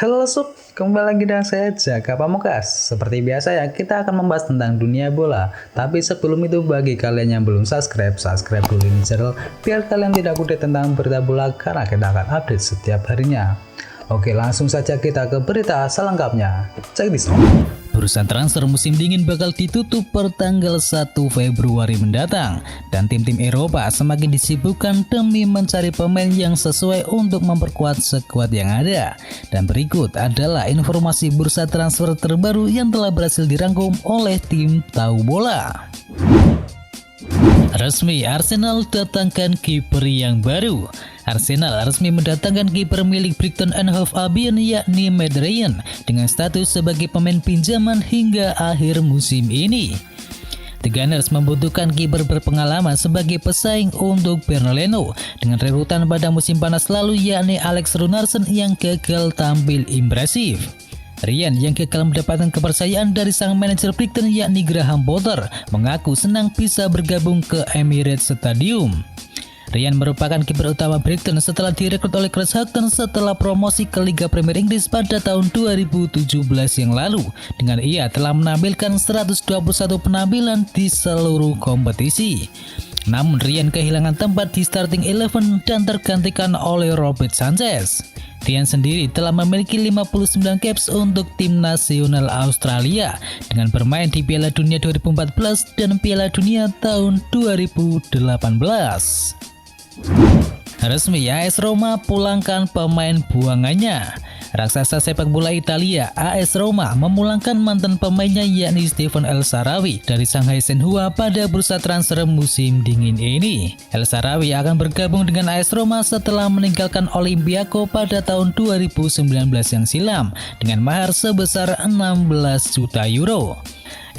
Halo Sob, kembali lagi dengan saya Jaka Pamungkas. Seperti biasa ya, kita akan membahas tentang dunia bola. Tapi sebelum itu, bagi kalian yang belum subscribe dulu ini channel biar kalian tidak update tentang berita bola karena kita akan update setiap harinya. Oke, langsung saja kita ke berita selengkapnya. Check this out. Bursa transfer musim dingin bakal ditutup per tanggal 1 Februari mendatang dan tim-tim Eropa semakin disibukkan demi mencari pemain yang sesuai untuk memperkuat skuad yang ada. Dan berikut adalah informasi bursa transfer terbaru yang telah berhasil dirangkum oleh tim Tahu Bola. Resmi, Arsenal datangkan kiper yang baru. Arsenal resmi mendatangkan kiper milik Brighton and Hove Albion yakni Matt Ryan dengan status sebagai pemain pinjaman hingga akhir musim ini. The Gunners membutuhkan kiper berpengalaman sebagai pesaing untuk Bernard Leno dengan rerutan pada musim panas lalu yakni Alex Runarsson yang gagal tampil impresif. Ryan yang gagal mendapatkan kepercayaan dari sang manajer Brighton yakni Graham Potter mengaku senang bisa bergabung ke Emirates Stadium. Ryan merupakan kiper utama Brighton setelah direkrut oleh Chris Hughton setelah promosi ke Liga Premier Inggris pada tahun 2017 yang lalu, dengan ia telah menampilkan 121 penampilan di seluruh kompetisi. Namun Ryan kehilangan tempat di starting 11 dan tergantikan oleh Robert Sanchez. Ryan sendiri telah memiliki 59 caps untuk tim nasional Australia dengan bermain di Piala Dunia 2014 dan Piala Dunia tahun 2018. Resmi, AS Roma pulangkan pemain buangannya. Raksasa sepak bola Italia AS Roma memulangkan mantan pemainnya yakni Stephen El Shaarawy dari Shanghai Shenhua pada bursa transfer musim dingin ini. El Shaarawy akan bergabung dengan AS Roma setelah meninggalkan Olympiakos pada tahun 2019 yang silam dengan mahar sebesar 16 juta euro.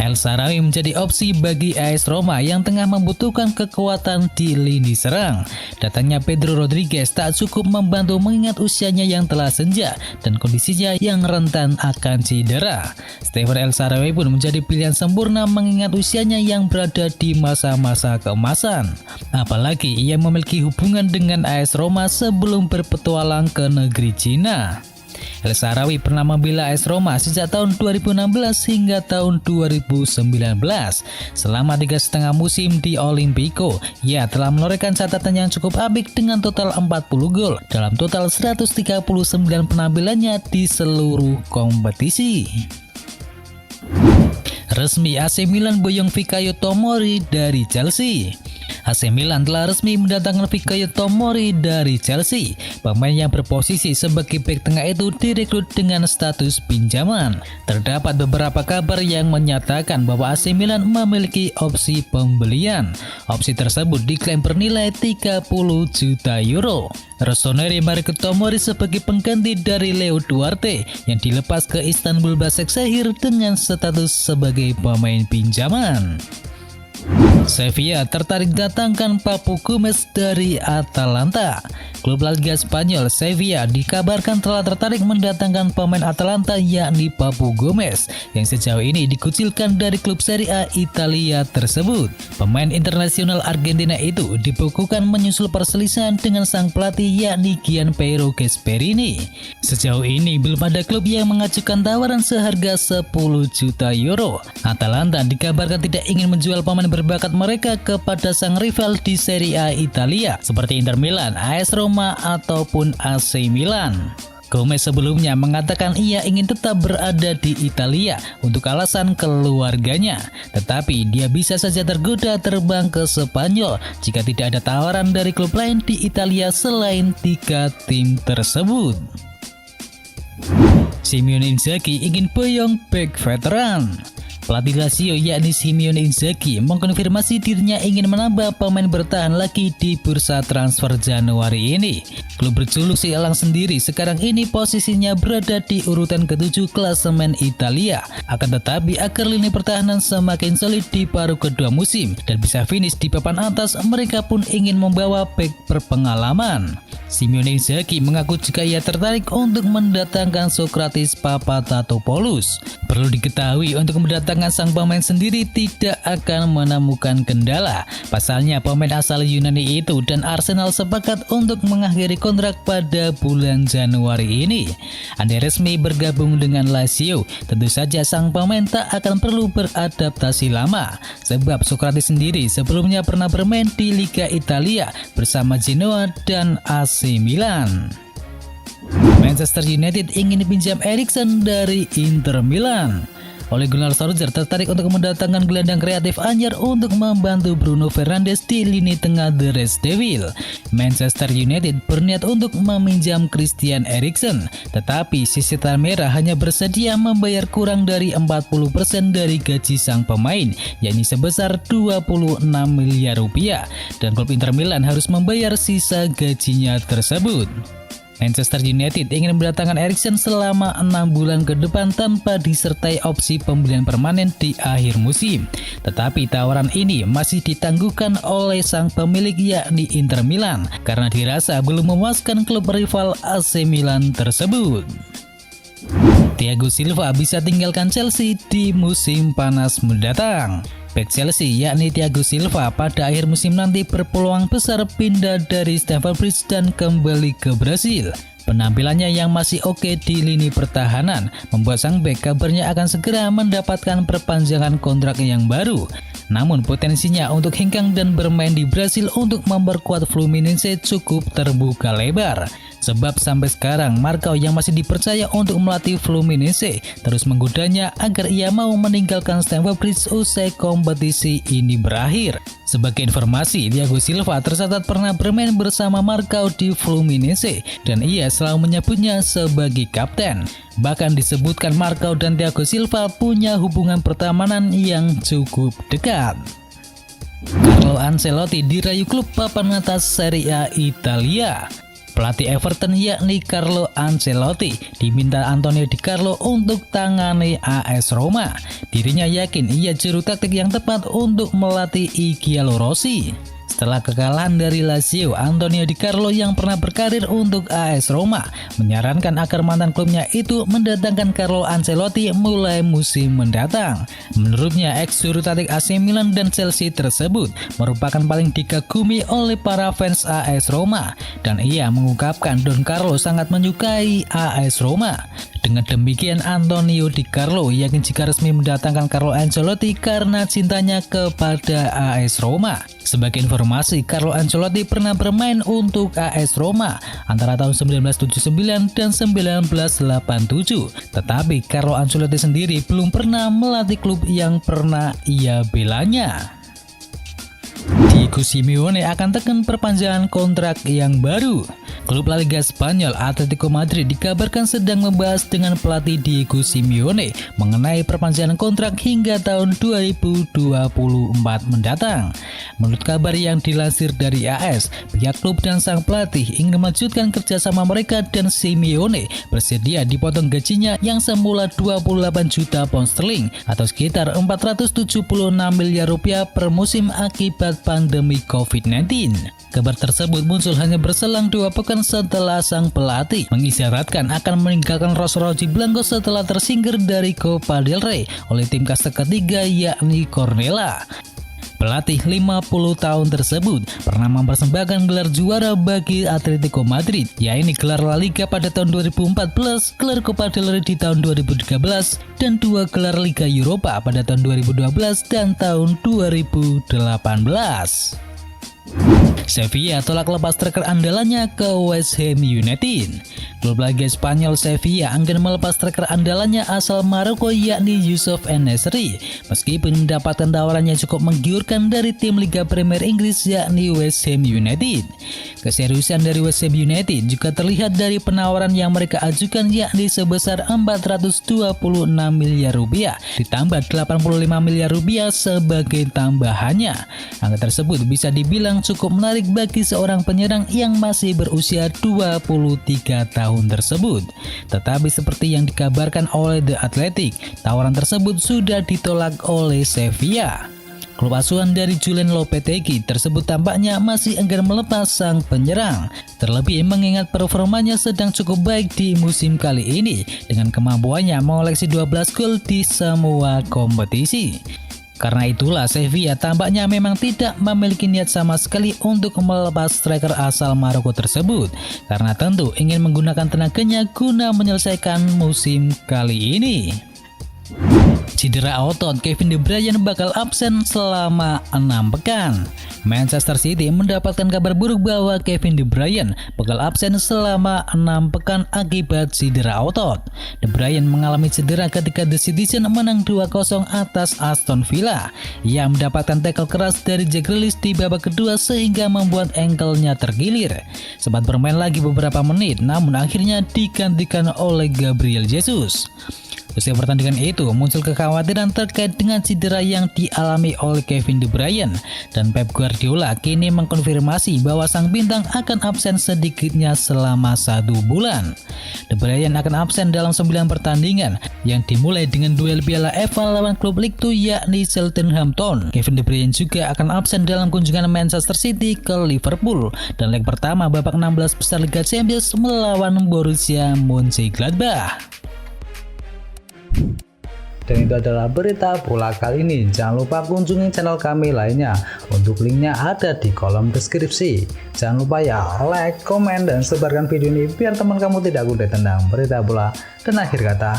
El Shaarawy menjadi opsi bagi AS Roma yang tengah membutuhkan kekuatan di lini serang. Datangnya Pedro Rodriguez tak cukup membantu mengingat usianya yang telah senja dan kondisinya yang rentan akan cedera. Stephen El Shaarawy pun menjadi pilihan sempurna mengingat usianya yang berada di masa-masa keemasan. Apalagi ia memiliki hubungan dengan AS Roma sebelum berpetualang ke negeri Cina. El Shaarawy pernah membela AS Roma sejak tahun 2016 hingga tahun 2019. Selama 3,5 musim di Olimpico, ia telah menorehkan catatan yang cukup apik dengan total 40 gol dalam total 139 penampilannya di seluruh kompetisi. Resmi, AC Milan boyong Fikayo Tomori dari Chelsea. AC Milan telah resmi mendatangkan Fikayo Tomori dari Chelsea. Pemain yang berposisi sebagai bek tengah itu direkrut dengan status pinjaman. Terdapat beberapa kabar yang menyatakan bahwa AC Milan memiliki opsi pembelian. Opsi tersebut diklaim bernilai 30 juta euro. Rossoneri merekrut Tomori sebagai pengganti dari Leo Duarte yang dilepas ke Istanbul Başakşehir dengan status sebagai pemain pinjaman. Sevilla tertarik datangkan Papu Gomez dari Atalanta. Klub La Liga Spanyol Sevilla dikabarkan telah tertarik mendatangkan pemain Atalanta yakni Papu Gomez yang sejauh ini dikucilkan dari klub Serie A Italia tersebut. Pemain internasional Argentina itu dibekukan menyusul perselisihan dengan sang pelatih yakni Gianpiero Gasperini. Sejauh ini belum ada klub yang mengajukan tawaran seharga 10 juta euro. Atalanta dikabarkan tidak ingin menjual pemain berbakat mereka kepada sang rival di Serie A Italia seperti Inter Milan, AS Roma ataupun AC Milan. Gomez sebelumnya mengatakan ia ingin tetap berada di Italia untuk alasan keluarganya, tetapi dia bisa saja tergoda terbang ke Spanyol jika tidak ada tawaran dari klub lain di Italia selain 3 tim tersebut. Simone Inzaghi ingin boyong bek veteran. Pelatih Lazio yakni Simone Inzaghi mengkonfirmasi dirinya ingin menambah pemain bertahan lagi di bursa transfer Januari ini. Klub berjuluk si Elang sendiri sekarang ini posisinya berada di urutan ke-7 klasemen Italia. Akan tetapi agar lini pertahanan semakin solid di paruh kedua musim dan bisa finish di papan atas, mereka pun ingin membawa bek berpengalaman. Simone Inzaghi mengaku juga ia tertarik untuk mendatangkan Sokratis Papatatopoulos. Perlu diketahui untuk mendatangkan kedatangan sang pemain sendiri tidak akan menemukan kendala. Pasalnya pemain asal Yunani itu dan Arsenal sepakat untuk mengakhiri kontrak pada bulan Januari ini. Andai resmi bergabung dengan Lazio, tentu saja sang pemain tak akan perlu beradaptasi lama, sebab Sokratis sendiri sebelumnya pernah bermain di Liga Italia bersama Genoa dan AC Milan. Manchester United ingin pinjam Eriksen dari Inter Milan. Ole Gunnar Solskjaer tertarik untuk mendatangkan gelandang kreatif anyar untuk membantu Bruno Fernandes di lini tengah The Red Devils. Manchester United berniat untuk meminjam Christian Eriksen, tetapi sisi merah hanya bersedia membayar kurang dari 40% dari gaji sang pemain, yakni sebesar 26 miliar rupiah, dan klub Inter Milan harus membayar sisa gajinya tersebut. Manchester United ingin mendatangkan Eriksen selama 6 bulan ke depan tanpa disertai opsi pembelian permanen di akhir musim. Tetapi tawaran ini masih ditangguhkan oleh sang pemilik yakni Inter Milan karena dirasa belum memuaskan klub rival AC Milan tersebut. Thiago Silva bisa tinggalkan Chelsea di musim panas mendatang. Bek Chelsea yakni Thiago Silva pada akhir musim nanti berpeluang besar pindah dari Stamford Bridge dan kembali ke Brasil. Penampilannya yang masih oke di lini pertahanan membuat sang bek kabarnya akan segera mendapatkan perpanjangan kontrak yang baru. Namun potensinya untuk hengkang dan bermain di Brasil untuk memperkuat Fluminense cukup terbuka lebar. Sebab sampai sekarang Marcao yang masih dipercaya untuk melatih Fluminense terus menggodanya agar ia mau meninggalkan Stamford Bridge usai kompetisi ini berakhir. Sebagai informasi, Thiago Silva tercatat pernah bermain bersama Marcao di Fluminense dan ia selalu menyebutnya sebagai kapten. Bahkan disebutkan Marcao dan Thiago Silva punya hubungan pertemanan yang cukup dekat. Carlo Ancelotti dirayu klub papan atas Serie A Italia. Pelatih Everton yakni Carlo Ancelotti diminta Antonio Di Carlo untuk tangani AS Roma. Dirinya yakin ia juru taktik yang tepat untuk melatih Igalo Rossi. Setelah kekalahan dari Lazio, Antonio Di Carlo yang pernah berkarir untuk AS Roma menyarankan agar mantan klubnya itu mendatangkan Carlo Ancelotti mulai musim mendatang. Menurutnya, ex-juru taktik AC Milan dan Chelsea tersebut merupakan paling dikagumi oleh para fans AS Roma, dan ia mengungkapkan Don Carlo sangat menyukai AS Roma. Dengan demikian, Antonio Di Carlo yakin jika resmi mendatangkan Carlo Ancelotti karena cintanya kepada AS Roma. Sebagai informasi, Carlo Ancelotti pernah bermain untuk AS Roma antara tahun 1979 dan 1987. Tetapi Carlo Ancelotti sendiri belum pernah melatih klub yang pernah ia belanya. Diego Simeone akan tekan perpanjangan kontrak yang baru. Klub La Liga Spanyol Atletico Madrid dikabarkan sedang membahas dengan pelatih Diego Simeone mengenai perpanjangan kontrak hingga tahun 2024 mendatang. Menurut kabar yang dilansir dari AS, pihak klub dan sang pelatih ingin melanjutkan kerjasama mereka dan Simeone bersedia dipotong gajinya yang semula 28 juta pound sterling atau sekitar 476 miliar rupiah per musim akibat pandemi COVID-19. Kabar tersebut muncul hanya berselang 2 pekan setelah sang pelatih mengisyaratkan akan meninggalkan Rosso-Rosso Blanco setelah tersingkir dari Copa del Rey oleh tim kasta ketiga yakni Cornellà. Pelatih 50 tahun tersebut pernah mempersembahkan gelar juara bagi Atletico Madrid, yaitu gelar La Liga pada tahun 2014, gelar Copa del Rey di tahun 2013, dan 2 gelar Liga Eropa pada tahun 2012 dan tahun 2018. Sevilla tolak lepas striker andalannya ke West Ham United. Klub Liga Spanyol Sevilla akan melepas striker andalannya asal Maroko yakni Youssef En-Nesyri meskipun mendapatkan tawaran yang cukup menggiurkan dari tim Liga Premier Inggris yakni West Ham United. Keseriusan dari West Ham United juga terlihat dari penawaran yang mereka ajukan yakni sebesar 426 miliar rupiah ditambah 85 miliar rupiah sebagai tambahannya. Angka tersebut bisa dibilang cukup menarik bagi seorang penyerang yang masih berusia 23 tahun tersebut. Tetapi seperti yang dikabarkan oleh The Athletic, tawaran tersebut sudah ditolak oleh Sevilla. Klub asuhan dari Julen Lopetegui tersebut tampaknya masih enggan melepas sang penyerang, terlebih mengingat performanya sedang cukup baik di musim kali ini dengan kemampuannya mengoleksi 12 gol di semua kompetisi. Karena itulah Sevilla tampaknya memang tidak memiliki niat sama sekali untuk melepas striker asal Maroko tersebut, karena tentu ingin menggunakan tenaganya guna menyelesaikan musim kali ini. Cedera otot, Kevin De Bruyne bakal absen selama 6 pekan. Manchester City mendapatkan kabar buruk bahwa Kevin De Bruyne bakal absen selama 6 pekan akibat cedera otot. De Bruyne mengalami cedera ketika The Citizen menang 2-0 atas Aston Villa. Ia mendapatkan tackle keras dari Jack Grealish di babak kedua sehingga membuat ankle-nya tergilir. Sempat bermain lagi beberapa menit, namun akhirnya digantikan oleh Gabriel Jesus. Usai pertandingan itu, muncul kekhawatiran terkait dengan cedera yang dialami oleh Kevin De Bruyne, dan Pep Guardiola kini mengkonfirmasi bahwa sang bintang akan absen sedikitnya selama 1 bulan. De Bruyne akan absen dalam 9 pertandingan yang dimulai dengan duel Piala FA lawan klub Ligue 2 yakni Southampton. Kevin De Bruyne juga akan absen dalam kunjungan Manchester City ke Liverpool dan leg pertama babak 16 besar Liga Champions melawan Borussia Mönchengladbach. Dan itu adalah berita bola kali ini. Jangan lupa kunjungi channel kami lainnya. Untuk linknya ada di kolom deskripsi. Jangan lupa ya like, komen, dan sebarkan video ini biar teman kamu tidak update tentang berita bola. Dan akhir kata,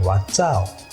watch out.